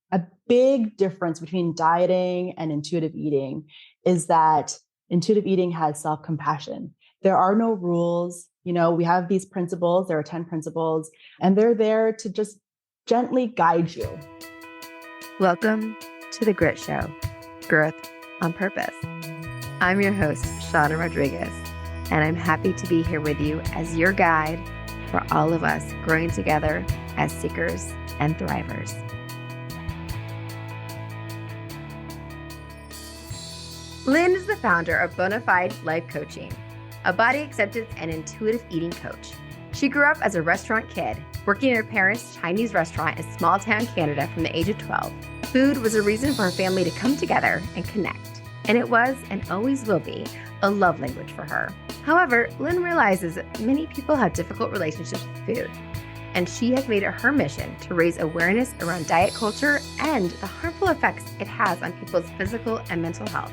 a big difference between dieting and intuitive eating is that intuitive eating has self-compassion. There are no rules. We have these principles. There are 10 principles, and they're there to just gently guide you. Welcome to The Grit Show, Growth on Purpose. I'm your host, Shauna Rodriguez, and I'm happy to be here with you as your guide for all of us growing together as seekers and thrivers. Lynn is the founder of Bona Fide Life Coaching, a body acceptance and intuitive eating coach. She grew up as a restaurant kid, working in her parents' Chinese restaurant in small town Canada from the age of 12. Food was a reason for her family to come together and connect, and it was and always will be a love language for her. However, Lynn realizes that many people have difficult relationships with food, and she has made it her mission to raise awareness around diet culture and the harmful effects it has on people's physical and mental health.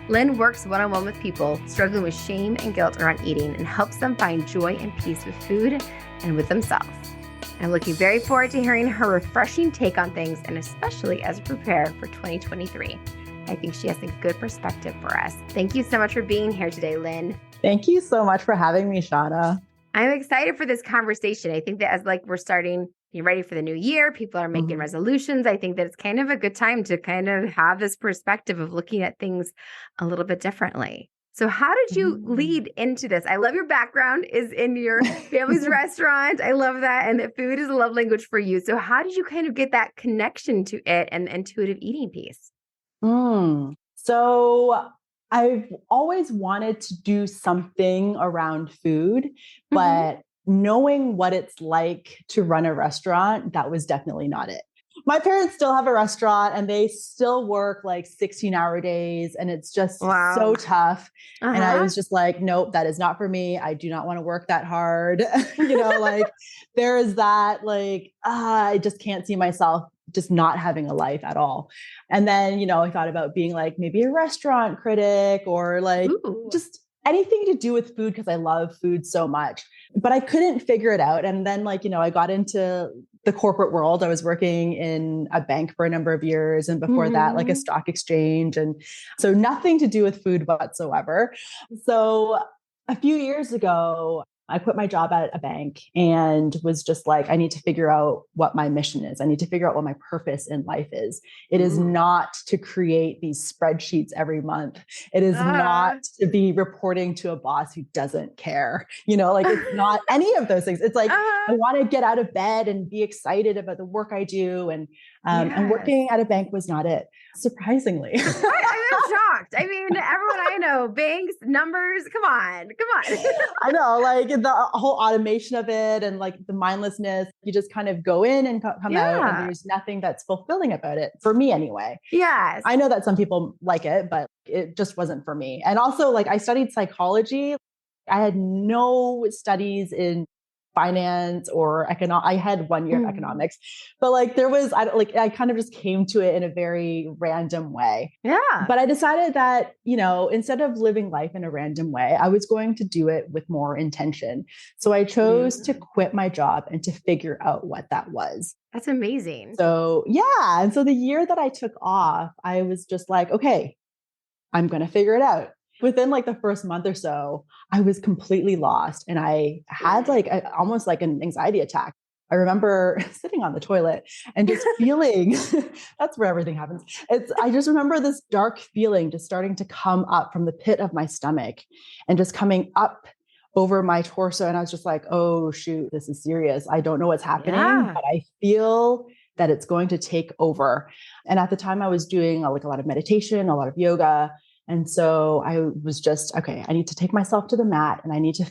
Lynn works one-on-one with people struggling with shame and guilt around eating and helps them find joy and peace with food and with themselves. I'm looking very forward to hearing her refreshing take on things, and especially as we prepare for 2023. I think she has a good perspective for us. Thank you so much for being here today, Lynn. Thank you so much for having me, Shauna. I'm excited for this conversation. I think that as we're starting, you're ready for the new year, people are making resolutions. I think that it's kind of a good time to kind of have this perspective of looking at things a little bit differently. So how did you lead into this? I love your background is in your family's restaurant. I love that. And that food is a love language for you. So how did you kind of get that connection to it and the intuitive eating piece? So I've always wanted to do something around food, but knowing what it's like to run a restaurant, that was definitely not it. My parents still have a restaurant and they still work like 16-hour days, and it's just so tough. And I was just like, nope, that is not for me. I do not want to work that hard. There is that, I just can't see myself just not having a life at all. And then, I thought about being like maybe a restaurant critic or just anything to do with food because I love food so much, but I couldn't figure it out. And then I got into the corporate world. I was working in a bank for a number of years. And before that, a stock exchange. And so nothing to do with food whatsoever. So a few years ago, I quit my job at a bank and was just like, I need to figure out what my mission is. I need to figure out what my purpose in life is. It is not to create these spreadsheets every month. It is not to be reporting to a boss who doesn't care. It's not any of those things. It's like, I want to get out of bed and be excited about the work I do. And working at a bank was not it, surprisingly. I'm shocked. I mean, everyone I know, banks, numbers, come on. I know, the whole automation of it and the mindlessness, you just kind of go in and come out, and there's nothing that's fulfilling about it, for me anyway. Yes. I know that some people like it, but it just wasn't for me. And also, I studied psychology. I had no studies in finance or I had 1 year of economics, but I kind of just came to it in a very random way. Yeah. But I decided that, instead of living life in a random way, I was going to do it with more intention. So I chose to quit my job and to figure out what that was. That's amazing. So yeah. And so the year that I took off, I was just like, okay, I'm going to figure it out. Within the first month or so, I was completely lost. And I had almost like an anxiety attack. I remember sitting on the toilet and just feeling, that's where everything happens. I just remember this dark feeling just starting to come up from the pit of my stomach and just coming up over my torso. And I was just like, oh shoot, this is serious. I don't know what's happening, but I feel that it's going to take over. And at the time I was doing a lot of meditation, a lot of yoga. And so I was just, okay, I need to take myself to the mat and I need to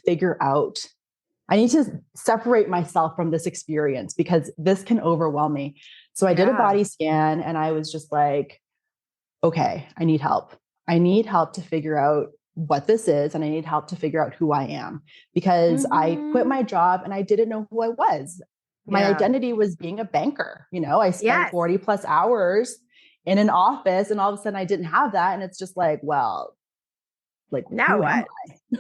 separate myself from this experience because this can overwhelm me. So I did a body scan and I was just like, okay, I need help. I need help to figure out what this is. And I need help to figure out who I am because I quit my job and I didn't know who I was. My identity was being a banker. I spent 40 plus hours in an office and all of a sudden I didn't have that. And it's just like, well, now what?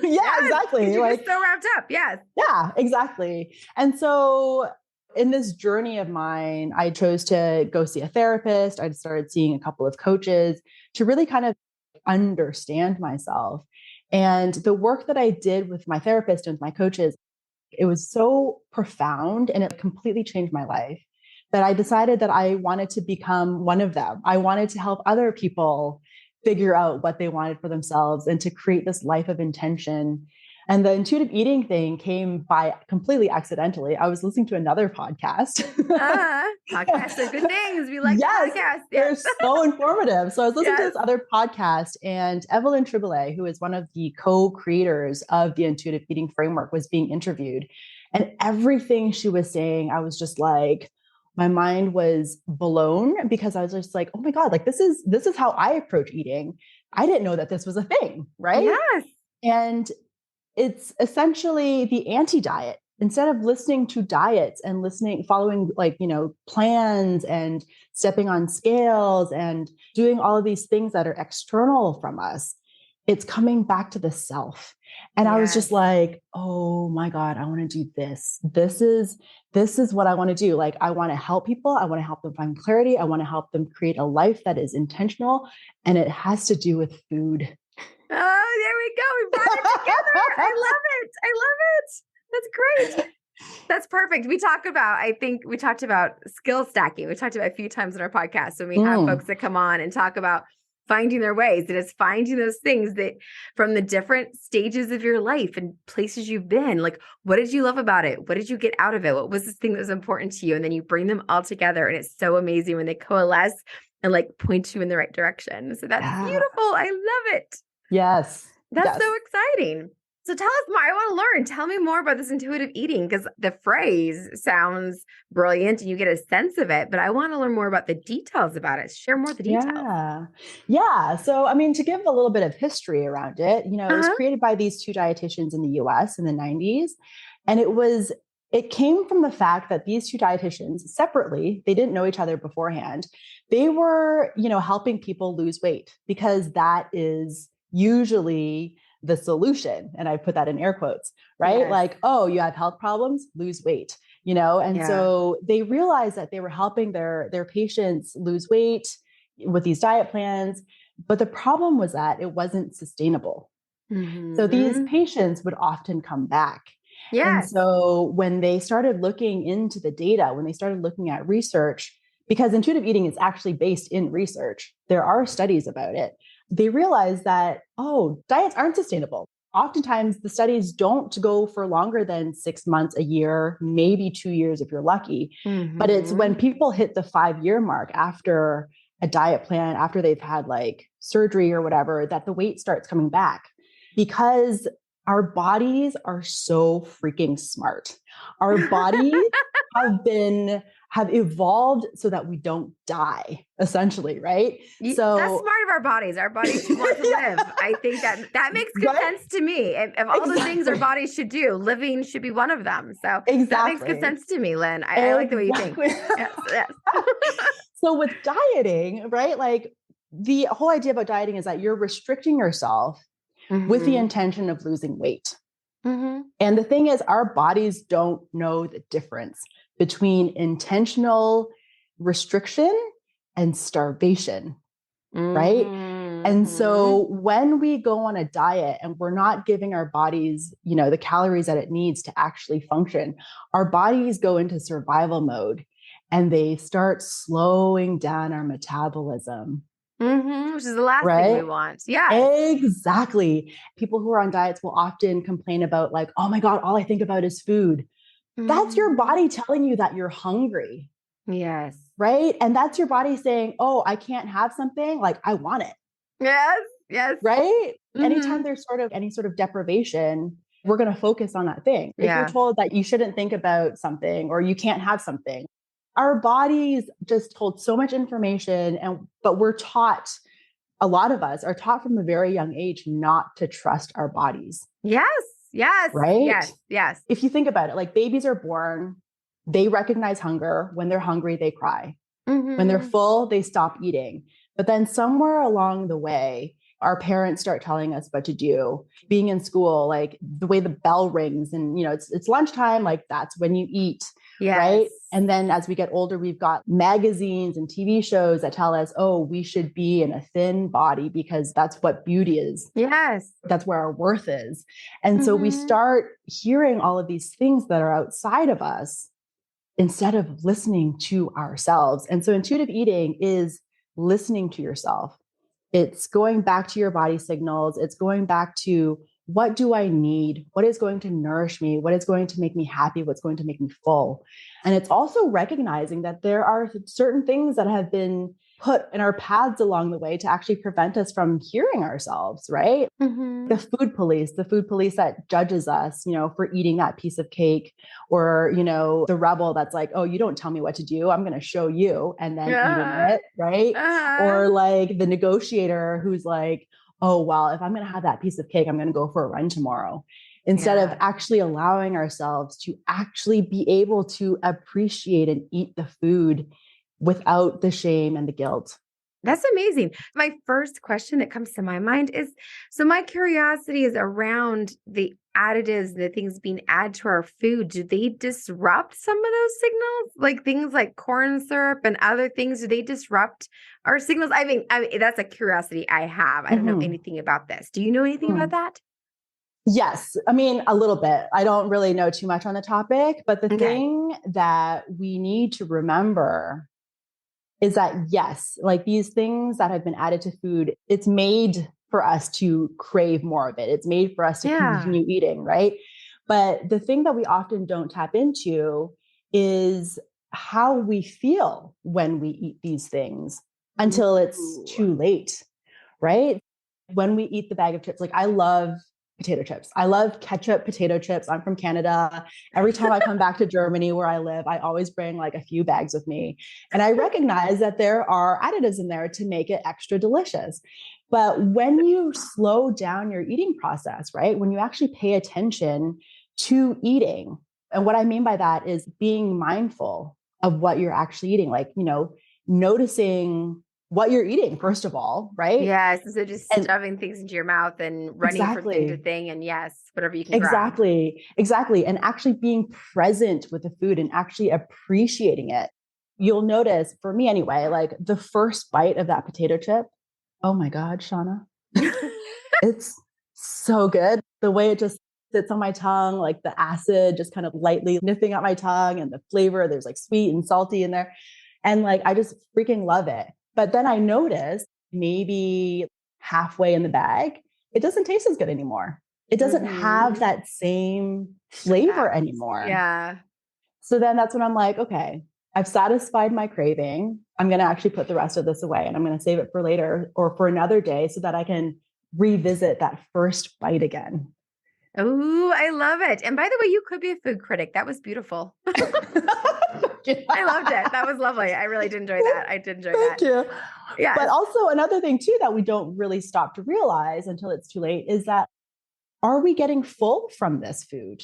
Yeah, exactly. You're just so wrapped up. Yes. Yeah, exactly. And so In this journey of mine, I chose to go see a therapist. I started seeing a couple of coaches to really kind of understand myself. And the work that I did with my therapist and with my coaches, it was so profound and it completely changed my life that I decided that I wanted to become one of them. I wanted to help other people figure out what they wanted for themselves and to create this life of intention. And the intuitive eating thing came by completely accidentally. I was listening to another podcast. Podcasts are good things. We like yes, podcasts. They're so informative. So I was listening to Yes. this other podcast, and Evelyn Triboulet, who is one of the co-creators of the intuitive eating framework, was being interviewed. And everything she was saying, I was just like, my mind was blown because I was just like, oh my God, like this is how I approach eating. I didn't know that this was a thing, right? Yes. And it's essentially the anti-diet. Instead of listening to diets and following plans and stepping on scales and doing all of these things that are external from us, it's coming back to the self. And I was just like, oh my God, I want to do this. This is what I want to do. Like, I want to help people. I want to help them find clarity. I want to help them create a life that is intentional. And it has to do with food. Oh, there we go. We brought it together. I love it. I love it. That's great. That's perfect. I think we talked about skill stacking. We talked about a few times in our podcast when we have folks that come on and talk about finding their ways. It is finding those things that from the different stages of your life and places you've been, like, what did you love about it? What did you get out of it? What was this thing that was important to you? And then you bring them all together. And it's so amazing when they coalesce and like point you in the right direction. So that's beautiful. I love it. Yes. That's so exciting. So tell us more. I want to learn. Tell me more about this intuitive eating, because the phrase sounds brilliant and you get a sense of it, but I want to learn more about the details about it. Share more of the details. Yeah. So, I mean, to give a little bit of history around it, it was created by these two dietitians in the US in the 90s. And it came from the fact that these two dietitians separately, they didn't know each other beforehand. They were, helping people lose weight because that is usually the solution. And I put that in air quotes, right? Yes. Like, oh, you have health problems, lose weight, And so they realized that they were helping their patients lose weight with these diet plans. But the problem was that it wasn't sustainable. Mm-hmm. So these patients would often come back. Yes. And so when they started looking into the data, when they started looking at research, because intuitive eating is actually based in research, there are studies about it. They realized that, diets aren't sustainable. Oftentimes the studies don't go for longer than 6 months, a year, maybe 2 years if you're lucky. Mm-hmm. But it's when people hit the 5-year mark after a diet plan, after they've had like surgery or whatever, that the weight starts coming back, because our bodies are so freaking smart. Our bodies have evolved so that we don't die, essentially, right? So that's smart of our bodies. Our bodies should want to live. I think that makes good sense to me. If all the things our bodies should do, living should be one of them. So that makes good sense to me, Lynn. I like the way you think. Yes. So with dieting, right? Like, the whole idea about dieting is that you're restricting yourself with the intention of losing weight. Mm-hmm. And the thing is, our bodies don't know the difference between intentional restriction and starvation, right? And so when we go on a diet and we're not giving our bodies, the calories that it needs to actually function, our bodies go into survival mode and they start slowing down our metabolism. Which is the last thing we want. Yeah, exactly. People who are on diets will often complain about like, oh my God, all I think about is food. That's your body telling you that you're hungry. Yes. Right. And that's your body saying, oh, I can't have something, like I want it. Yes. Right. Anytime there's any sort of deprivation, we're going to focus on that thing. If you're told that you shouldn't think about something or you can't have something, our bodies just hold so much information. But we're taught, a lot of us are taught from a very young age not to trust our bodies. Yes. Right? Yes. If you think about it, like, babies are born, they recognize hunger. When they're hungry, they cry. Mm-hmm. When they're full, they stop eating. But then somewhere along the way, our parents start telling us what to do. Being in school, like the way the bell rings and, it's lunchtime, like that's when you eat. right? Yes. And then as we get older, we've got magazines and TV shows that tell us, oh, we should be in a thin body because that's what beauty is. Yes. That's where our worth is. And so we start hearing all of these things that are outside of us instead of listening to ourselves. And so intuitive eating is listening to yourself. It's going back to your body signals. It's going back to, what do I need? What is going to nourish me? What is going to make me happy? What's going to make me full? And it's also recognizing that there are certain things that have been put in our paths along the way to actually prevent us from hearing ourselves, right? The food police that judges us, for eating that piece of cake, or, the rebel that's like, oh, you don't tell me what to do. I'm going to show you, and then eating it, right? Or like the negotiator who's like, oh, well, if I'm going to have that piece of cake, I'm going to go for a run tomorrow. Instead of actually allowing ourselves to actually be able to appreciate and eat the food without the shame and the guilt. That's amazing. My first question that comes to my mind is, so my curiosity is around the additives, the things being added to our food. Do they disrupt some of those signals? Like things like corn syrup and other things, do they disrupt our signals? I mean, that's a curiosity I have. I don't know anything about this. Do you know anything about that? Yes. I mean, a little bit. I don't really know too much on the topic, but the thing that we need to remember is that, yes, like these things that have been added to food, it's made for us to crave more of it. It's made for us to continue eating, right? But the thing that we often don't tap into is how we feel when we eat these things until it's too late, right? When we eat the bag of chips, like I love potato chips. I love ketchup potato chips. I'm from Canada. Every time I come back to Germany where I live, I always bring like a few bags with me. And I recognize that there are additives in there to make it extra delicious. But when you slow down your eating process, right? When you actually pay attention to eating, and what I mean by that is being mindful of what you're actually eating, like, noticing what you're eating, first of all, right? Yes. So just shoving things into your mouth and running from thing to thing. And yes, whatever you can grab. Exactly. And actually being present with the food and actually appreciating it. You'll notice, for me anyway, like the first bite of that potato chip, oh my God, Shauna, it's so good. The way it just sits on my tongue, like the acid just kind of lightly nipping at my tongue, and the flavor, there's like sweet and salty in there. And like, I just freaking love it. But then I noticed maybe halfway in the bag, it doesn't taste as good anymore. It doesn't have that same flavor anymore. Yeah. So then that's when I'm like, okay, I've satisfied my craving. I'm going to actually put the rest of this away, and I'm going to save it for later or for another day so that I can revisit that first bite again. Oh, I love it. And by the way, you could be a food critic. That was beautiful. I loved it. That was lovely. I really did enjoy that. I did enjoy that. Thank you. Yeah. But also another thing too, that we don't really stop to realize until it's too late, is that, are we getting full from this food?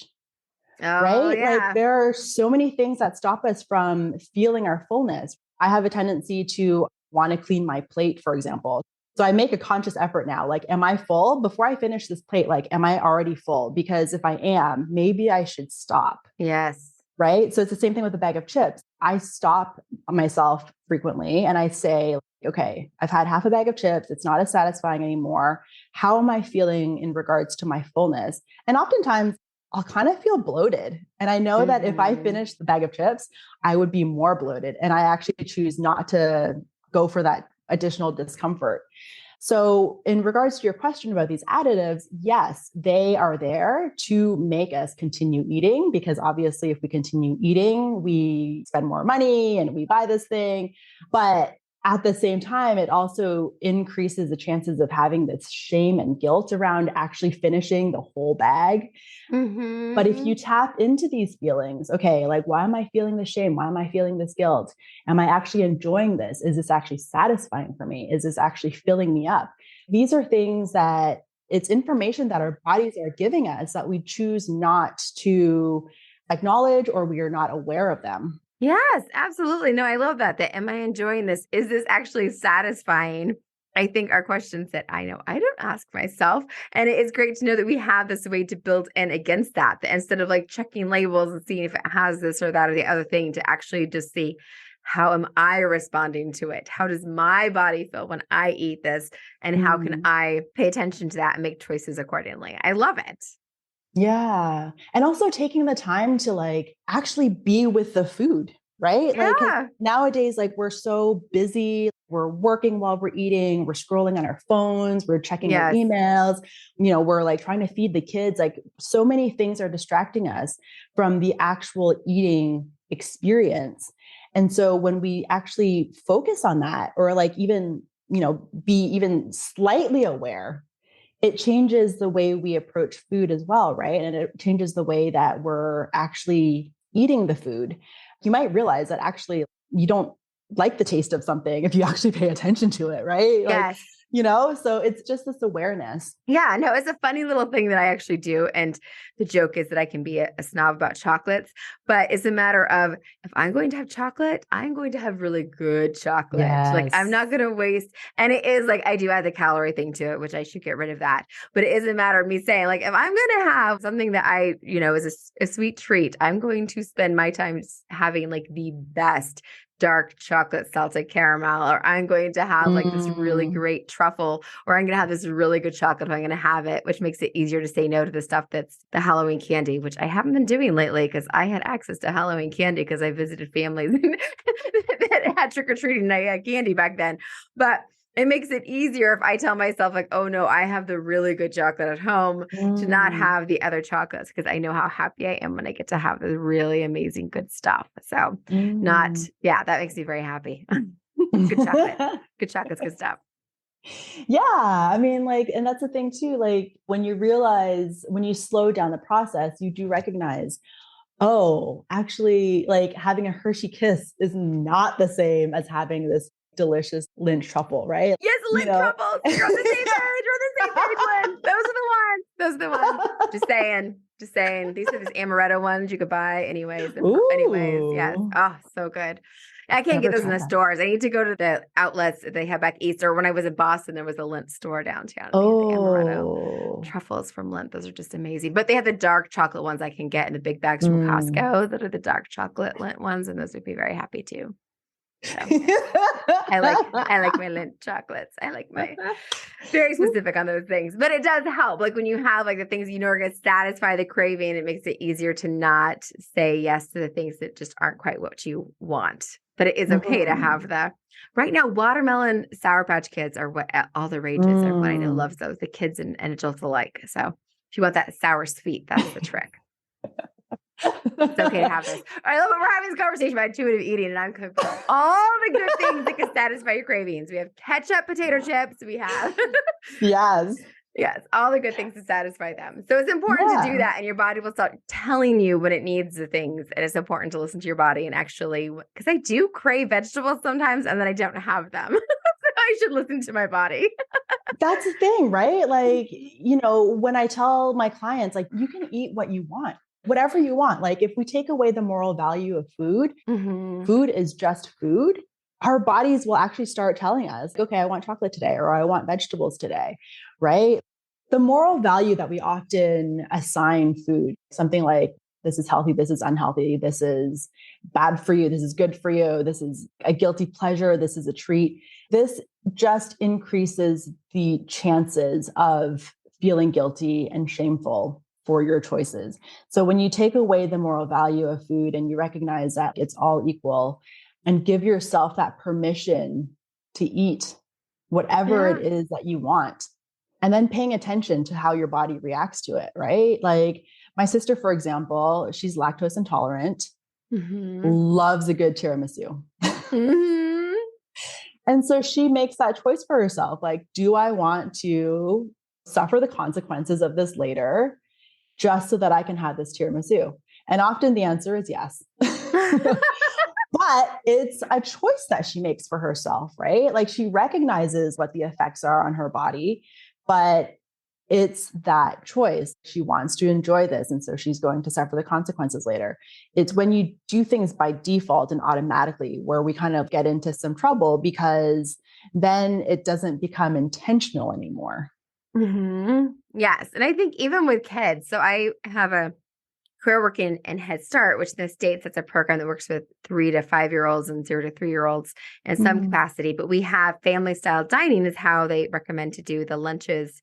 Right? Yeah. Like there are so many things that stop us from feeling our fullness. I have a tendency to want to clean my plate, for example. So I make a conscious effort now. Like, am I full? Before I finish this plate, like, am I already full? Because if I am, maybe I should stop. Yes. Right? So it's the same thing with a bag of chips. I stop myself frequently and I say, okay, I've had half a bag of chips. It's not as satisfying anymore. How am I feeling in regards to my fullness? And oftentimes I'll kind of feel bloated. And I know that if I finish the bag of chips, I would be more bloated. And I actually choose not to go for that additional discomfort. So in regards to your question about these additives, yes, they are there to make us continue eating, because obviously if we continue eating, we spend more money and we buy this thing. But at the same time, it also increases the chances of having this shame and guilt around actually finishing the whole bag. But if you tap into these feelings, okay, like, why am I feeling this shame? Why am I feeling this guilt? Am I actually enjoying this? Is this actually satisfying for me? Is this actually filling me up? These are things that, it's information that our bodies are giving us that we choose not to acknowledge, or we are not aware of them. Yes, absolutely. No, I love that. Am I enjoying this? Is this actually satisfying? I think are questions that I know I don't ask myself. And it is great to know that we have this way to build in against that instead of like checking labels and seeing if it has this or that or the other thing, to actually just see, how am I responding to it? How does my body feel when I eat this? And how can I pay attention to that and make choices accordingly? I love it. Yeah. And also taking the time to like actually be with the food, right? Yeah. Like 'cause nowadays, like we're so busy, we're working while we're eating, we're scrolling on our phones, we're checking our emails, we're like trying to feed the kids. Like so many things are distracting us from the actual eating experience. And so when we actually focus on that, or like even, be even slightly aware, it changes the way we approach food as well, right? And it changes the way that we're actually eating the food. You might realize that actually you don't like the taste of something if you actually pay attention to it, right? Yes. So it's just this awareness. Yeah, no, it's a funny little thing that I actually do. And the joke is that I can be a snob about chocolates, but it's a matter of, if I'm going to have chocolate, I'm going to have really good chocolate. Yes. Like I'm not going to waste. And it is like, I do add the calorie thing to it, which I should get rid of that. But it is a matter of me saying, like, if I'm going to have something that I, is a sweet treat, I'm going to spend my time having like the best dark chocolate salted caramel, or I'm going to have like this really great truffle, or I'm going to have this really good chocolate. I'm going to have it, which makes it easier to say no to the stuff that's the Halloween candy, which I haven't been doing lately because I had access to Halloween candy because I visited families that had trick-or-treating candy back then. But it makes it easier if I tell myself like, oh no, I have the really good chocolate at home, to not have the other chocolates, because I know how happy I am when I get to have the really amazing good stuff. So that makes me very happy. Good chocolate. Good chocolate's good stuff. Yeah. I mean, like, and that's the thing too, like when you slow down the process, you do recognize, oh, actually, like having a Hershey Kiss is not the same as having this delicious Lindt truffle, right? Yes, Lindt truffles. You're on the same page. We're on the same page, Lynn. Those are the ones. Just saying. These are these amaretto ones you could buy anyways. Yes. Oh, so good. I can't get those in the stores. I need to go to the outlets that they have back east. Or when I was in Boston, there was a Lindt store downtown. The amaretto truffles from Lindt. Those are just amazing. But they have the dark chocolate ones I can get in the big bags from Costco that are the dark chocolate Lindt ones, and those would be very happy too. So I like my Lindt chocolates. I like my very specific on those things, but it does help. Like when you have like the things are going to satisfy the craving, it makes it easier to not say yes to the things that just aren't quite what you want. But it is okay to have right now, watermelon Sour Patch Kids are what all the rage is. Everyone I know loves those, the kids and adults alike. So if you want that sour sweet, that's the trick. It's okay to have this. I love it. We're having this conversation about intuitive eating, and I'm cooking all the good things that can satisfy your cravings. We have ketchup, potato chips. We have yes, all the good things to satisfy them. So it's important to do that, and your body will start telling you when it needs the things. And it's important to listen to your body and actually, because I do crave vegetables sometimes, and then I don't have them. So I should listen to my body. That's the thing, right? Like, when I tell my clients, like, you can eat what you want. Whatever you want. Like if we take away the moral value of food, food is just food. Our bodies will actually start telling us, okay, I want chocolate today, or I want vegetables today, right? The moral value that we often assign food, something like this is healthy, this is unhealthy, this is bad for you, this is good for you, this is a guilty pleasure, this is a treat. This just increases the chances of feeling guilty and shameful for your choices. So when you take away the moral value of food and you recognize that it's all equal, and give yourself that permission to eat whatever it is that you want, and then paying attention to how your body reacts to it, right? Like my sister, for example, she's lactose intolerant, loves a good tiramisu. And so she makes that choice for herself. Like, do I want to suffer the consequences of this later, just so that I can have this tiramisu? And often the answer is yes. But it's a choice that she makes for herself, right? Like she recognizes what the effects are on her body, but It's that choice. She wants to enjoy this. And so she's going to suffer the consequences later. It's when you do things by default and automatically where we kind of get into some trouble, because then it doesn't become intentional anymore. Yes. And I think even with kids, so I have a career working in Head Start, which in the States, it's a program that works with 3 to 5-year-olds and 0 to 3-year-olds in some capacity. But we have family style dining is how they recommend to do the lunches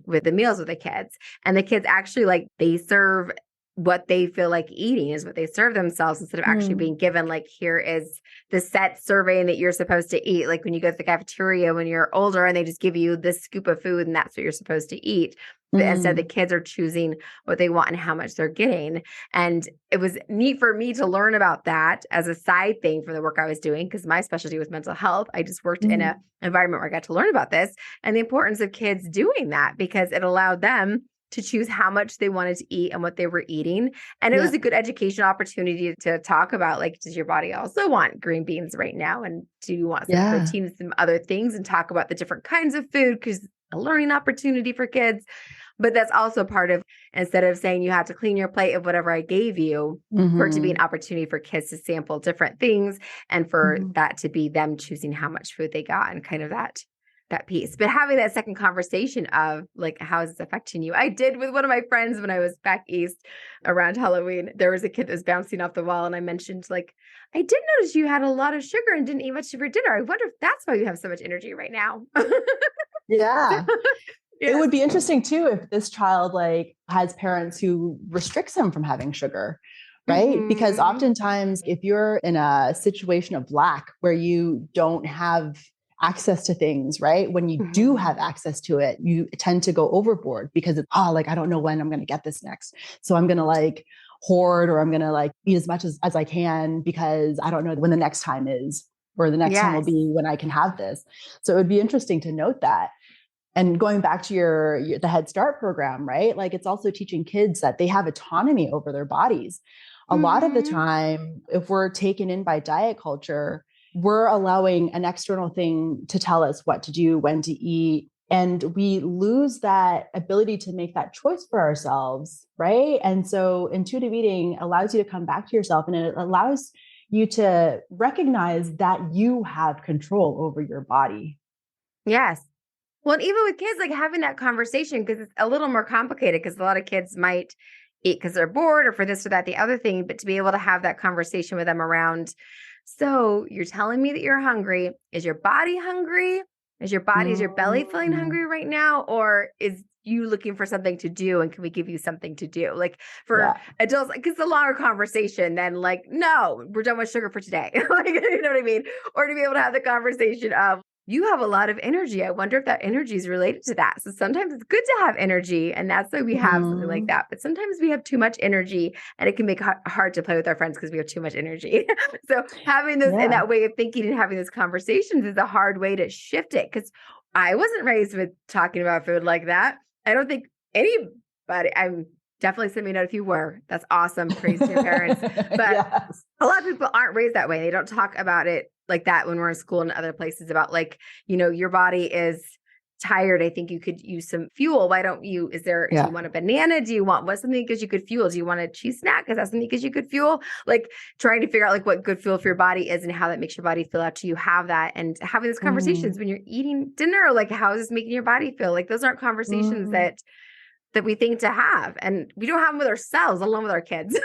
with the meals with the kids. And the kids actually they serve what they feel like eating is what they serve themselves instead of actually being given here is the set serving that you're supposed to eat. Like when you go to the cafeteria when you're older and they just give you this scoop of food and that's what you're supposed to eat. But instead the kids are choosing what they want and how much they're getting. And it was neat for me to learn about that as a side thing for the work I was doing because my specialty was mental health. I just worked in an environment where I got to learn about this and the importance of kids doing that because it allowed them to choose how much they wanted to eat and what they were eating. And it was a good education opportunity to talk about, does your body also want green beans right now? And do you want some protein and some other things and talk about the different kinds of food because a learning opportunity for kids. But that's also part of, instead of saying you have to clean your plate of whatever I gave you, for it to be an opportunity for kids to sample different things and for that to be them choosing how much food they got and kind of that piece. But having that second conversation of how is this affecting you? I did with one of my friends when I was back east around Halloween. There was a kid that was bouncing off the wall and I mentioned I did notice you had a lot of sugar and didn't eat much for dinner. I wonder if that's why you have so much energy right now. Yeah. It would be interesting too if this child has parents who restricts him from having sugar, right? Because oftentimes if you're in a situation of lack where you don't have access to things, right? When you do have access to it, you tend to go overboard because it's, I don't know when I'm going to get this next. So I'm going to hoard or I'm going to eat as much as I can because I don't know when the next time is or the next time will be when I can have this. So it would be interesting to note that. And going back to the Head Start program, right? It's also teaching kids that they have autonomy over their bodies. A lot of the time, if we're taken in by diet culture, we're allowing an external thing to tell us what to do, when to eat. And we lose that ability to make that choice for ourselves, right? And so intuitive eating allows you to come back to yourself and it allows you to recognize that you have control over your body. Yes. Well, and even with kids, having that conversation, because it's a little more complicated because a lot of kids might eat because they're bored or for this or that, the other thing, but to be able to have that conversation with them around, so you're telling me that you're hungry. Is your body hungry? Is your belly feeling hungry right now? Or is you looking for something to do? And can we give you something to do? For adults, because it's a longer conversation than no, we're done with sugar for today. You know what I mean? Or to be able to have the conversation of, you have a lot of energy. I wonder if that energy is related to that. So sometimes it's good to have energy and that's why we have something like that. But sometimes we have too much energy and it can make it hard to play with our friends because we have too much energy. So having this in that way of thinking and having those conversations is a hard way to shift it because I wasn't raised with talking about food like that. I don't think anybody, I'm definitely send me a note if you were. That's awesome. Praise to your parents. But a lot of people aren't raised that way. They don't talk about it like that when we're in school and other places about your body is tired. I think you could use some fuel. Why don't you, do you want a banana? Do you want something that gives you good fuel? Do you want a cheese snack? Because that's something that gives you good fuel. Trying to figure out what good fuel for your body is and how that makes your body feel after you have that and having those conversations when you're eating dinner, how is this making your body feel? Those aren't conversations that we think to have. And we don't have them with ourselves, along with our kids.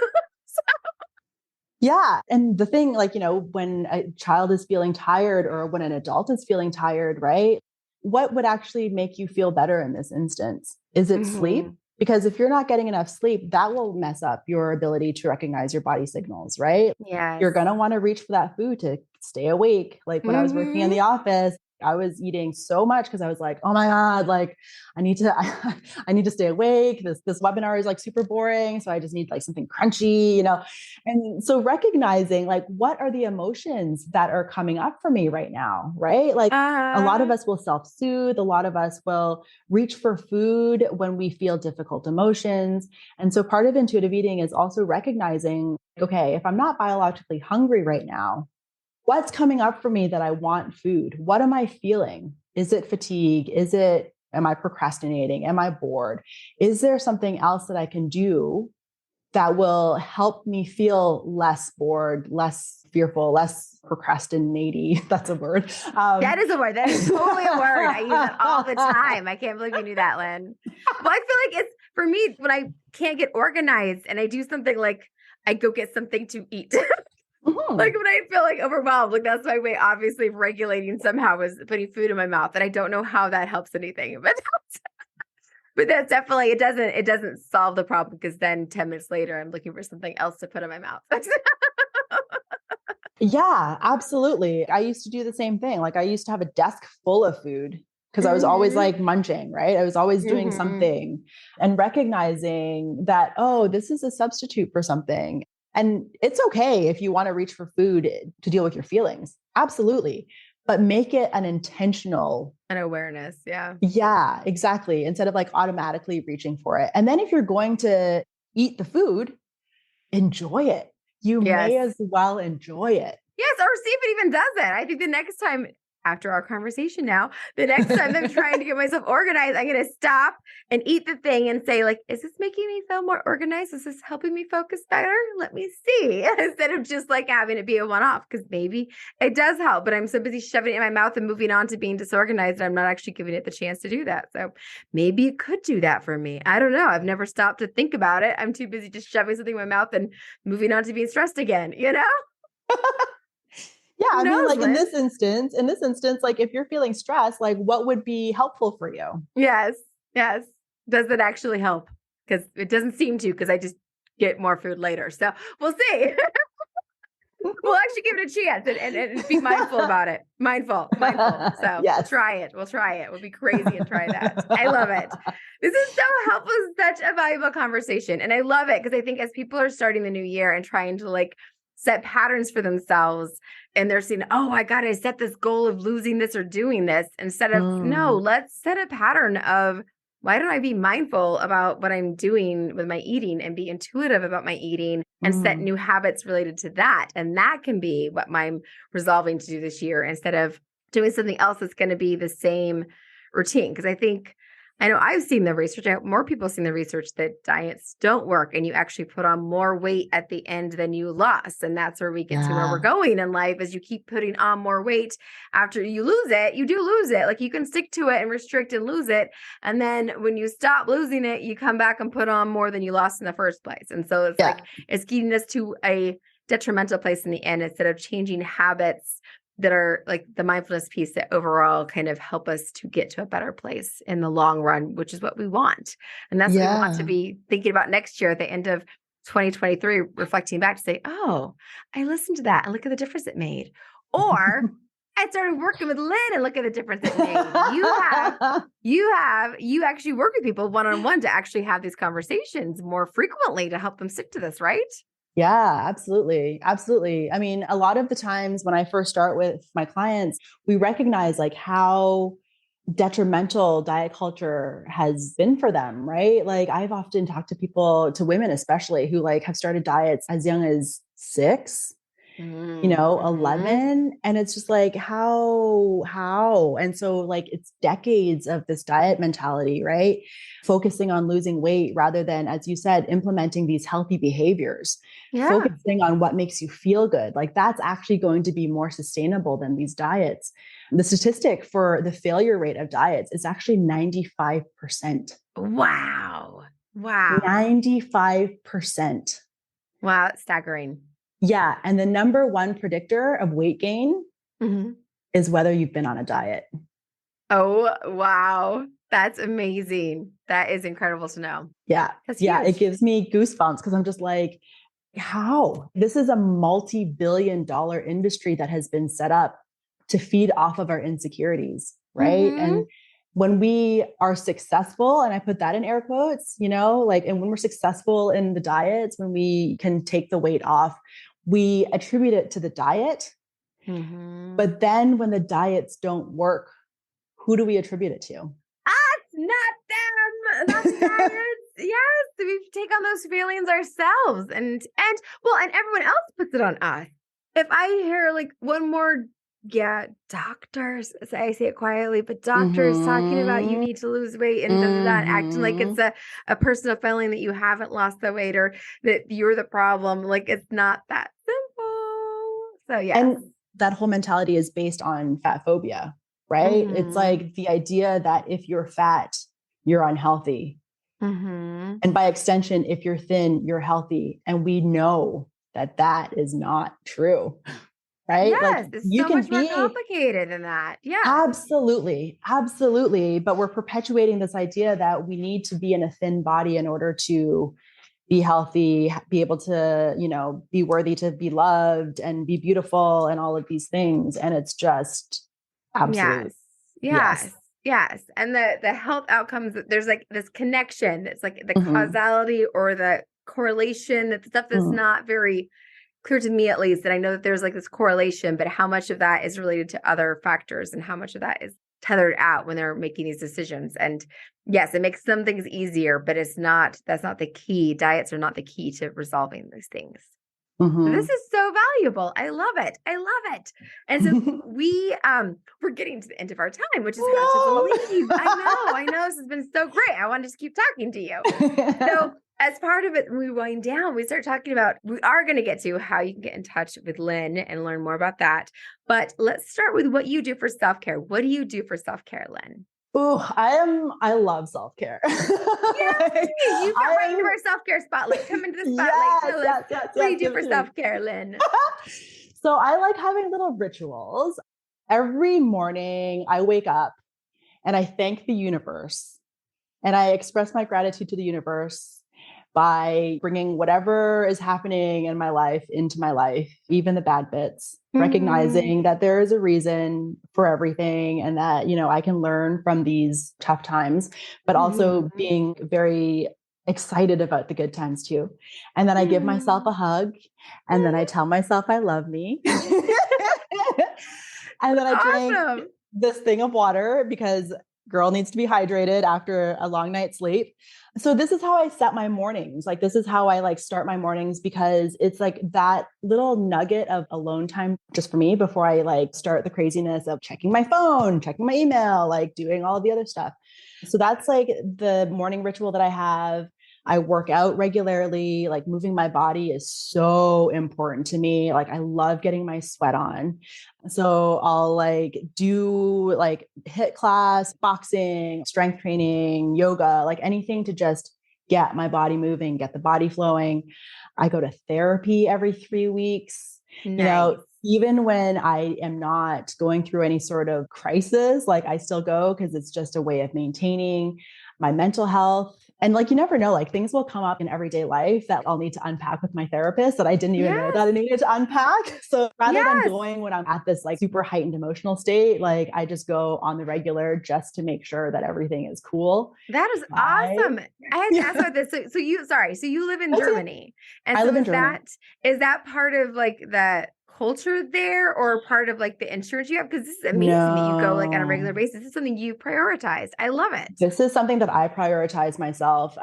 Yeah. And the thing, when a child is feeling tired or when an adult is feeling tired, right? What would actually make you feel better in this instance? Is it sleep? Because if you're not getting enough sleep, that will mess up your ability to recognize your body signals, right? Yes. You're going to want to reach for that food to stay awake. When I was working in the office, I was eating so much because I was oh my God, I need to stay awake. This webinar is super boring. So I just need something crunchy, And so recognizing what are the emotions that are coming up for me right now, right? A lot of us will self-soothe. A lot of us will reach for food when we feel difficult emotions. And so part of intuitive eating is also recognizing, okay, if I'm not biologically hungry right now, what's coming up for me that I want food? What am I feeling? Is it fatigue? Is it Am I procrastinating? Am I bored? Is there something else that I can do that will help me feel less bored, less fearful, less procrastinating? That's a word. That is a word. That is totally a word. I use it all the time. I can't believe you knew that, Lynn. Well, I feel like it's for me when I can't get organized and I do something like I go get something to eat. Like when I feel like overwhelmed, like that's my way, obviously, of regulating somehow is putting food in my mouth. And I don't know how that helps anything, but that's definitely, it doesn't solve the problem because then 10 minutes later, I'm looking for something else to put in my mouth. Yeah, absolutely. I used to do the same thing. Like I used to have a desk full of food because I was always like munching, right? I was always doing something and recognizing that, oh, this is a substitute for something. And it's okay if you want to reach for food to deal with your feelings. Absolutely. But make it an intentional An awareness. Yeah. Yeah, exactly. Instead of like automatically reaching for it. And then if you're going to eat the food, enjoy it. You may as well enjoy it. Yes, or see if it even does it. I think the next time, after our conversation now, the next time I'm trying to get myself organized, I'm going to stop and eat the thing and say, like, is this making me feel more organized? Is this helping me focus better? Let me see. Instead of just like having it be a one-off, because maybe it does help, but I'm so busy shoving it in my mouth and moving on to being disorganized. I'm not actually giving it the chance to do that. So maybe it could do that for me. I don't know. I've never stopped to think about it. I'm too busy just shoving something in my mouth and moving on to being stressed again, you know? Yeah, I mean, like Lynn? in this instance, like if you're feeling stressed, like what would be helpful for you? Yes. Does it actually help? Because it doesn't seem to, because I just get more food later. So we'll see. We'll actually give it a chance and be mindful about it. Mindful. So Yes. We'll try it. We'll be crazy and try that. I love it. This is so helpful. Such a valuable conversation. And I love it because I think as people are starting the new year and trying to like set patterns for themselves and they're saying, oh, I got to set this goal of losing this or doing this instead of, no, let's set a pattern of why don't I be mindful about what I'm doing with my eating and be intuitive about my eating and set new habits related to that. And that can be what I'm resolving to do this year instead of doing something else that's going to be the same routine. Because I know I've seen the research. I hope more people have seen the research that diets don't work and you actually put on more weight at the end than you lost. And that's where we get to where we're going in life as you keep putting on more weight after you lose it, you do lose it. Like you can stick to it and restrict and lose it. And then when you stop losing it, you come back and put on more than you lost in the first place. And so it's like, it's getting us to a detrimental place in the end instead of changing habits that are like the mindfulness piece that overall kind of help us to get to a better place in the long run, which is what we want. And that's what we want to be thinking about next year at the end of 2023, reflecting back to say, oh, I listened to that and look at the difference it made. Or I started working with Lynn and look at the difference it made. You actually work with people one-on-one to actually have these conversations more frequently to help them stick to this, right? Yeah, absolutely. Absolutely. I mean, a lot of the times when I first start with my clients, we recognize like how detrimental diet culture has been for them, right? Like I've often talked to people, to women especially, who like have started diets as young as 6, 11. And it's just like, how? And so like, it's decades of this diet mentality, right? Focusing on losing weight rather than, as you said, implementing these healthy behaviors, focusing on what makes you feel good. Like that's actually going to be more sustainable than these diets. The statistic for the failure rate of diets is actually 95%. Wow. 95%. Wow. It's staggering. Yeah. And the number one predictor of weight gain is whether you've been on a diet. Oh, wow. That's amazing. That is incredible to know. Yeah. That's huge. Huge. It gives me goosebumps because I'm just like, how? This is a multi-billion-dollar industry that has been set up to feed off of our insecurities, right? And when we are successful, and I put that in air quotes, like, and when we're successful in the diets, when we can take the weight off, we attribute it to the diet. But then when the diets don't work, who do we attribute it to? Not them, not the diets. Yes, we take on those feelings ourselves, and everyone else puts it on us. If I hear like one more doctors, I say it quietly, but doctors talking about you Mm-hmm. need to lose weight and da, da, da, acting like Mm-hmm. it's a personal feeling that you haven't lost the weight or that you're the problem. Like it's not that simple. So yes. And that whole mentality is based on fat phobia, right? It's Mm-hmm. like the idea that if you're fat, you're unhealthy. Mm-hmm. And by extension, if you're thin, you're healthy. And we know that that is not true, right? Like Yes, it's you so can much more be complicated than that. Yes. absolutely, absolutely. But we're perpetuating this idea that we need to be in a thin body in order to be healthy, be able to, be worthy to be loved and be beautiful and all of these things. And it's just Yes. absolute. Yes. Yes. Yes. And the health outcomes, there's like this connection. It's like the Mm-hmm. causality or the correlation, that stuff that's Mm-hmm. not very clear to me, at least. And I know that there's like this correlation, but how much of that is related to other factors and how much of that is tethered out when they're making these decisions. And yes, it makes some things easier, but that's not the key. Diets are not the key to resolving these things. This Mm-hmm. is so valuable. I love it. I love it. And so we're getting to the end of our time, which is hard to No. believe. I know. This has been so great. I wanted to just keep talking to you. So as part of it, when we wind down, we start talking about, we are going to get to how you can get in touch with Lynn and learn more about that. But let's start with what you do for self-care. What do you do for self-care, Lynn? Ooh, I love self-care. Yay! You fit right into our self-care spotlight. Come into the spotlight. Yes, Tell us, yes, yes, what do yes, you do give it for to me. self-care, Lynn? So I like having little rituals. Every morning I wake up and I thank the universe and I express my gratitude to the universe by bringing whatever is happening in my life into my life, even the bad bits, Mm-hmm. recognizing that there is a reason for everything and that, I can learn from these tough times, but also Mm-hmm. being very excited about the good times too. And then I give myself Mm-hmm. a hug and then I tell myself I love me. And then I drink Awesome. this thing of water because girl needs to be hydrated after a long night's sleep. So this is how I set my mornings. Like this is how I like start my mornings because it's like that little nugget of alone time just for me before I like start the craziness of checking my phone, checking my email, like doing all the other stuff. So that's like the morning ritual that I have. I work out regularly. Like moving my body is so important to me. Like I love getting my sweat on. So I'll like do like HIIT class, boxing, strength training, yoga, like anything to just get my body moving, get the body flowing. I go to therapy every 3 weeks. Nice. Even when I am not going through any sort of crisis, like I still go because it's just a way of maintaining my mental health. And like, you never know, like things will come up in everyday life that I'll need to unpack with my therapist that I didn't even know Yes. that I needed to unpack. So rather than Yes. going when I'm at this like super heightened emotional state, like I just go on the regular just to make sure that everything is cool. That is I, awesome. I had to ask yeah, about this. So you live in that's it. Germany. And I so live in Germany. is that part of like the culture there or part of like the insurance you have? Because this is amazing that you go like on a regular No. basis. This is something you prioritized. I love it. This is something that I prioritize myself.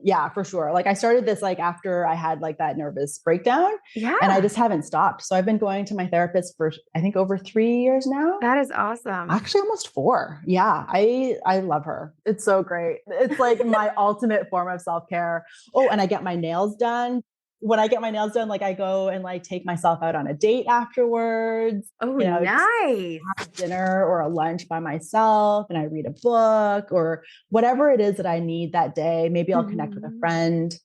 Yeah, for sure. Like I started this like after I had like that nervous breakdown and I Yeah, just haven't stopped. So I've been going to my therapist for I think over 3 years now. that is awesome. Actually almost 4. Yeah, I love her. It's so great. It's like my ultimate form of self-care. Oh, and I get my nails done. When I get my nails done, like I go and like take myself out on a date afterwards, Oh, just nice. have dinner or a lunch by myself and I read a book or whatever it is that I need that day. Maybe I'll connect with a Mhm. friend.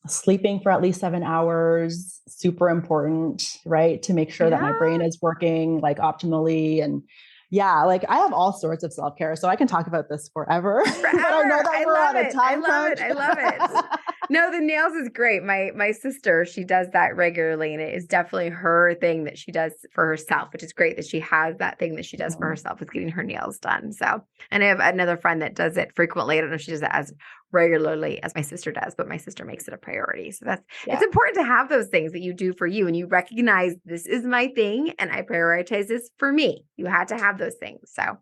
Sleeping for at least 7 hours, super important, right? To make sure that my Yeah. brain is working like optimally. And yeah, like I have all sorts of self care. So I can talk about this forever, but I know Forever. that I we're love on a it. I time love crunch. it. I love it. No, the nails is great. My sister, she does that regularly, and it is definitely her thing that she does for herself, which is great that she has that thing that she does for herself is getting her nails done. So, and I have another friend that does it frequently. I don't know if she does it as regularly as my sister does, but my sister makes it a priority. So it's Yeah, important to have those things that you do for you and you recognize this is my thing and I prioritize this for me. You had to have those things. So keep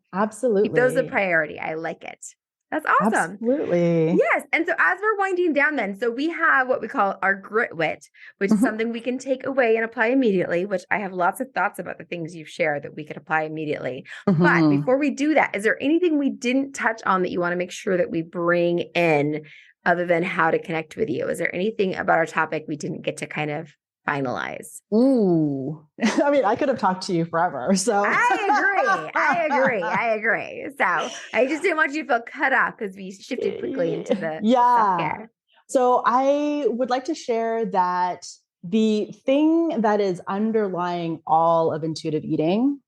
those a absolutely. priority. I like it. That's awesome. Absolutely. Yes. And so as we're winding down then, so we have what we call our grit wit, which is something we can take away and apply immediately, which I have lots of thoughts about the things you've shared that we could apply immediately. But before we do that, is there anything we didn't touch on that you want to make sure that we bring in other than how to connect with you? Is there anything about our topic we didn't get to kind of finalize? Ooh, I mean, I could have talked to you forever. So I agree. So I just didn't want you to feel cut off because we shifted quickly into the self-care. So I would like to share that the thing that is underlying all of intuitive eating,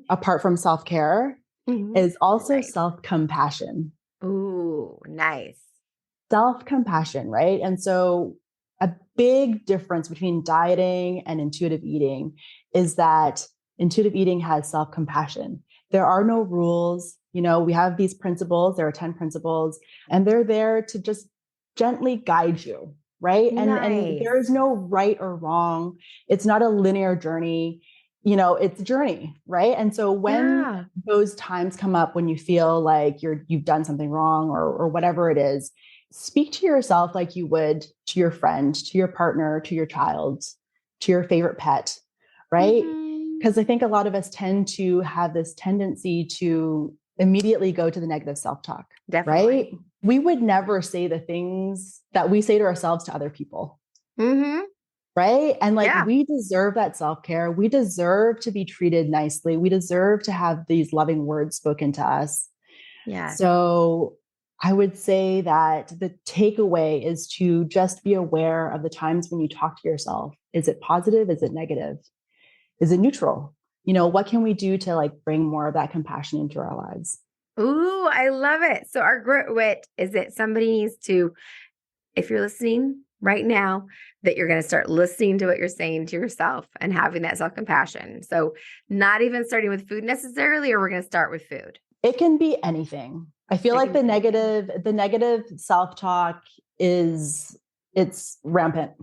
apart from self-care, is also self-compassion. Ooh, nice. Self-compassion, right? And so a big difference between dieting and intuitive eating is that intuitive eating has self-compassion. There are no rules. We have these principles. There are 10 principles, and they're there to just gently guide you, right? And there is no right or wrong. It's not a linear journey. It's a journey, right? And so when those times come up when you feel like you've done something wrong or whatever it is, speak to yourself like you would to your friend, to your partner, to your child, to your favorite pet, right? Because I think a lot of us tend to have this tendency to immediately go to the negative self-talk, right? We would never say the things that we say to ourselves to other people, right? And we deserve that self-care. We deserve to be treated nicely. We deserve to have these loving words spoken to us. Yeah. So I would say that the takeaway is to just be aware of the times when you talk to yourself. Is it positive? Is it negative? Is it neutral? What can we do to bring more of that compassion into our lives? Ooh, I love it. So our grit wit is that somebody needs to, if you're listening right now, that you're going to start listening to what you're saying to yourself and having that self-compassion. So not even starting with food necessarily, or we're going to start with food. It can be anything. I feel like the negative self-talk it's rampant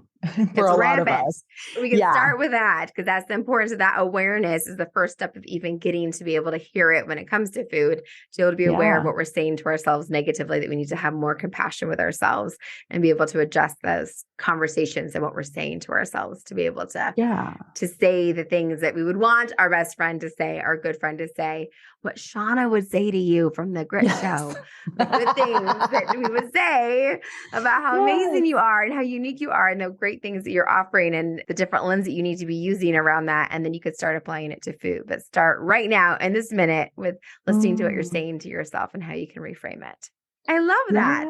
for a lot of us. We can start with that because that's the importance of that awareness is the first step of even getting to be able to hear it when it comes to food, to be able to be aware of what we're saying to ourselves negatively, that we need to have more compassion with ourselves and be able to adjust those conversations and what we're saying to ourselves to be able to say the things that we would want our best friend to say, our good friend to say, what Shauna would say to you from the Grit Show, the good things that we would say about how amazing you are and how unique you are and the great things that you're offering and the different lens that you need to be using around that. And then you could start applying it to food, but start right now in this minute with listening to what you're saying to yourself and how you can reframe it. I love that.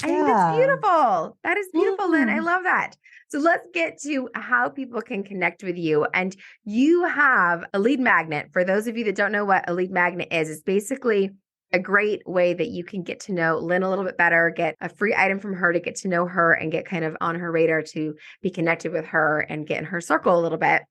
I think that's beautiful. That is beautiful, Lynn. I love that. So let's get to how people can connect with you. And you have a lead magnet. For those of you that don't know what a lead magnet is, it's basically a great way that you can get to know Lynn a little bit better, get a free item from her to get to know her and get kind of on her radar to be connected with her and get in her circle a little bit.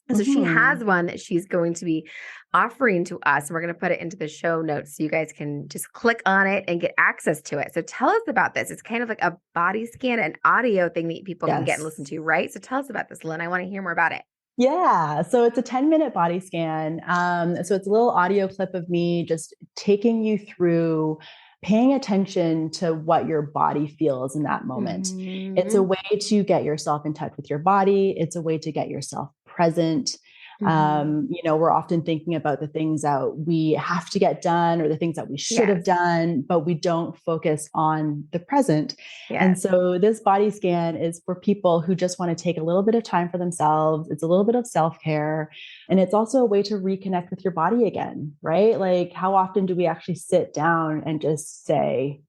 And so she has one that she's going to be offering to us. And we're going to put it into the show notes so you guys can just click on it and get access to it. So tell us about this. It's kind of like a body scan and audio thing that people can get and listen to, right? So tell us about this, Lynn. I want to hear more about it. Yeah. So it's a 10-minute body scan. So it's a little audio clip of me just taking you through paying attention to what your body feels in that moment. It's a way to get yourself in touch with your body. It's a way to get yourself present. We're often thinking about the things that we have to get done or the things that we should have done, but we don't focus on the present. And so this body scan is for people who just want to take a little bit of time for themselves. It's a little bit of self-care. And it's also a way to reconnect with your body again, right? Like how often do we actually sit down and just say,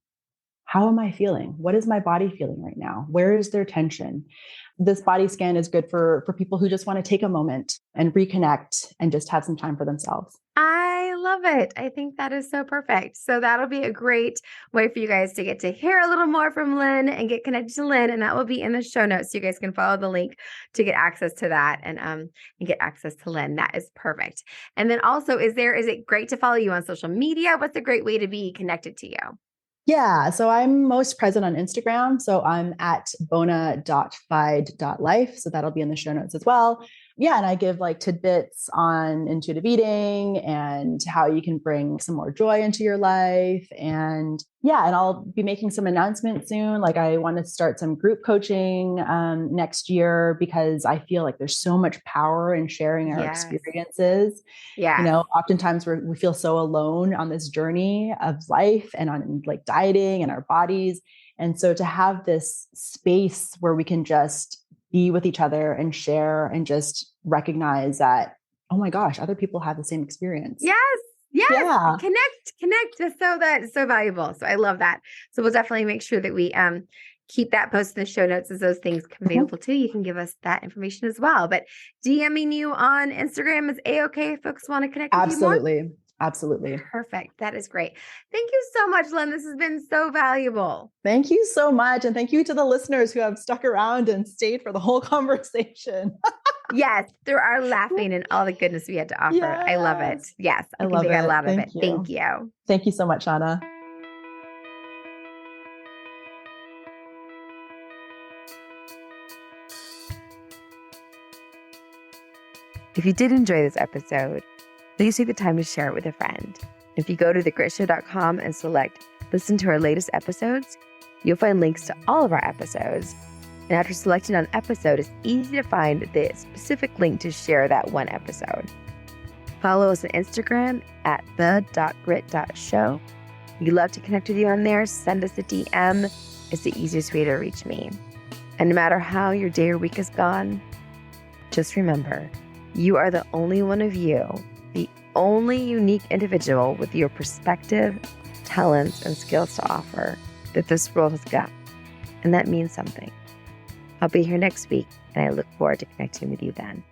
how am I feeling? What is my body feeling right now? Where is their tension? This body scan is good for people who just want to take a moment and reconnect and just have some time for themselves. I love it. I think that is so perfect. So that'll be a great way for you guys to get to hear a little more from Lynn and get connected to Lynn. And that will be in the show notes. So you guys can follow the link to get access to that and get access to Lynn. That is perfect. And then also, is it great to follow you on social media? What's a great way to be connected to you? Yeah. So I'm most present on Instagram. So I'm at bona.fide.life. So that'll be in the show notes as well. yeah, and I give like tidbits on intuitive eating and how you can bring some more joy into your life. And yeah, and I'll be making some announcements soon. Like I want to start some group coaching next year because I feel like there's so much power in sharing our experiences. Yeah. Oftentimes we feel so alone on this journey of life and on like dieting and our bodies. And so to have this space where we can just be with each other and share and just recognize that, oh my gosh, other people have the same experience. Yes. Yeah. Connect. That's so valuable. So I love that. So we'll definitely make sure that we keep that posted in the show notes as those things come available too. You can give us that information as well. But DMing you on Instagram is A-okay if folks want to connect with you more? Absolutely. Perfect. That is great. Thank you so much, Lynn. This has been so valuable. Thank you so much. And thank you to the listeners who have stuck around and stayed for the whole conversation. Yes, through our laughing and all the goodness we had to offer. Yes. I love it. Yes, I think we got a lot of it. Thank you. Thank you so much, Anna. If you did enjoy this episode, please take the time to share it with a friend. If you go to thegritShow.com and select listen to our latest episodes, you'll find links to all of our episodes. And after selecting an episode, it's easy to find the specific link to share that one episode. Follow us on Instagram at the.grit.show. We'd love to connect with you on there. Send us a DM. It's the easiest way to reach me. And no matter how your day or week has gone, just remember, you are the only one of you, the only unique individual with your perspective, talents, and skills to offer that this world has got. And that means something. I'll be here next week, and I look forward to connecting with you then.